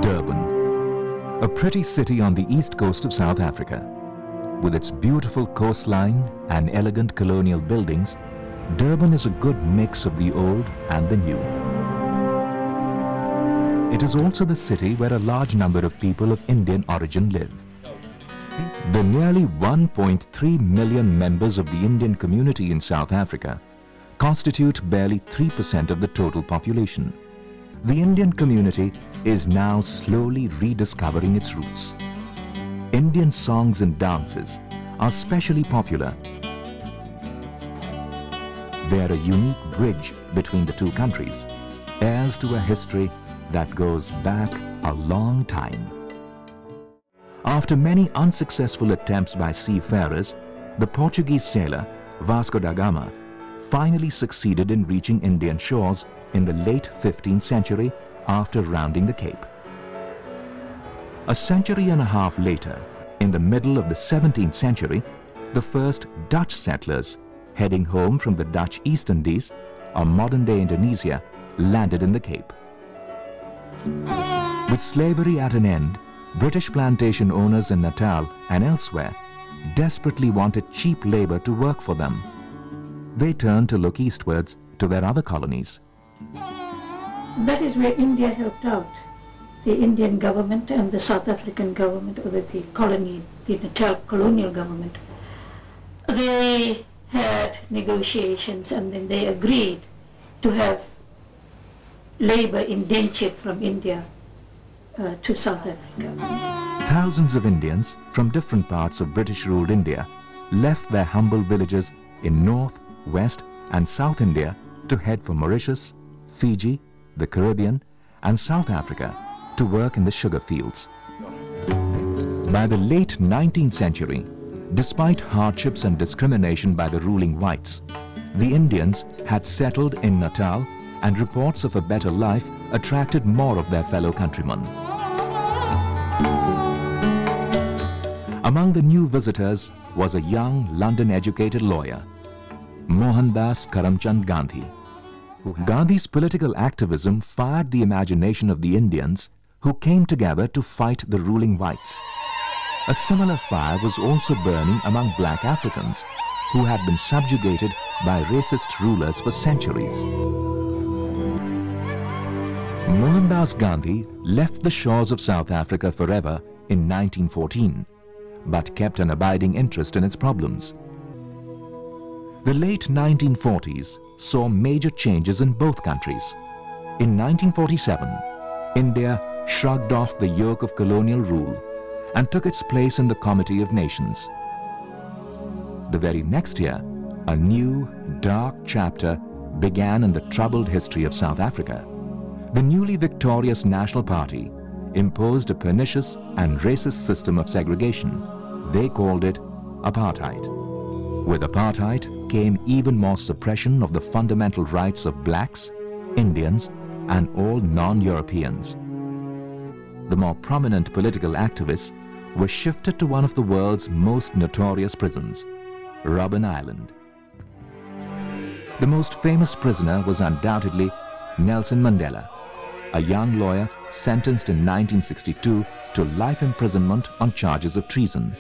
Durban, a pretty city on the east coast of South Africa. With its beautiful coastline and elegant colonial buildings, Durban is a good mix of the old and the new. It is also the city where a large number of people of Indian origin live. The nearly 1.3 million members of the Indian community in South Africa constitute barely 3% of the total population. The Indian community is now slowly rediscovering its roots. Indian songs and dances are especially popular. They are a unique bridge between the two countries, heirs to a history that goes back a long time. After many unsuccessful attempts by seafarers, the Portuguese sailor Vasco da Gama finally succeeded in reaching Indian shores in the late 15th century after rounding the Cape. A century and a half later, in the middle of the 17th century, the first Dutch settlers heading home from the Dutch East Indies, or modern-day Indonesia, landed in the Cape. With slavery at an end, British plantation owners in Natal and elsewhere desperately wanted cheap labor to work for them. They turned to look eastwards to their other colonies. That is where India helped out. The Indian government and the South African government, or the colony, the Natal colonial government, they had negotiations and then they agreed to have labor indentured from India to South Africa. Thousands of Indians from different parts of British-ruled India left their humble villages in North, West and South India to head for Mauritius, Fiji, the Caribbean and South Africa to work in the sugar fields. By the late 19th century, despite hardships and discrimination by the ruling whites, the Indians had settled in Natal and reports of a better life attracted more of their fellow countrymen. Among the new visitors was a young London-educated lawyer, Mohandas Karamchand Gandhi. Gandhi's political activism fired the imagination of the Indians who came together to fight the ruling whites. A similar fire was also burning among black Africans who had been subjugated by racist rulers for centuries. Mohandas Gandhi left the shores of South Africa forever in 1914, but kept an abiding interest in its problems. The late 1940s saw major changes in both countries. In 1947, India shrugged off the yoke of colonial rule and took its place in the Committee of Nations. The very next year, a new, dark chapter began in the troubled history of South Africa. The newly victorious National Party imposed a pernicious and racist system of segregation. They called it apartheid. With apartheid came even more suppression of the fundamental rights of blacks, Indians, and all non-Europeans. The more prominent political activists were shifted to one of the world's most notorious prisons, Robben Island. The most famous prisoner was undoubtedly Nelson Mandela, a young lawyer sentenced in 1962 to life imprisonment on charges of treason.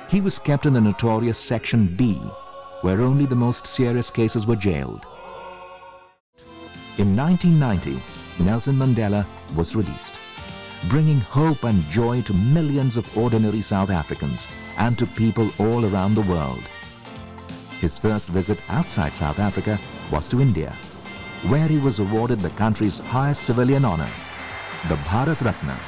He was kept in the notorious Section B, where only the most serious cases were jailed. In 1990, Nelson Mandela was released, bringing hope and joy to millions of ordinary South Africans and to people all around the world. His first visit outside South Africa was to India, where he was awarded the country's highest civilian honor, the Bharat Ratna.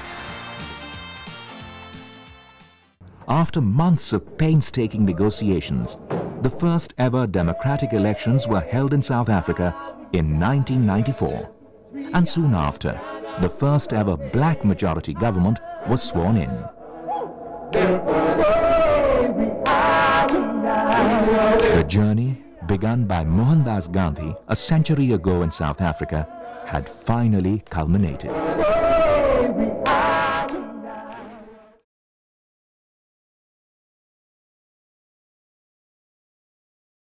After months of painstaking negotiations, the first ever democratic elections were held in South Africa in 1994. And soon after, the first ever black majority government was sworn in. The journey, begun by Mohandas Gandhi a century ago in South Africa, had finally culminated.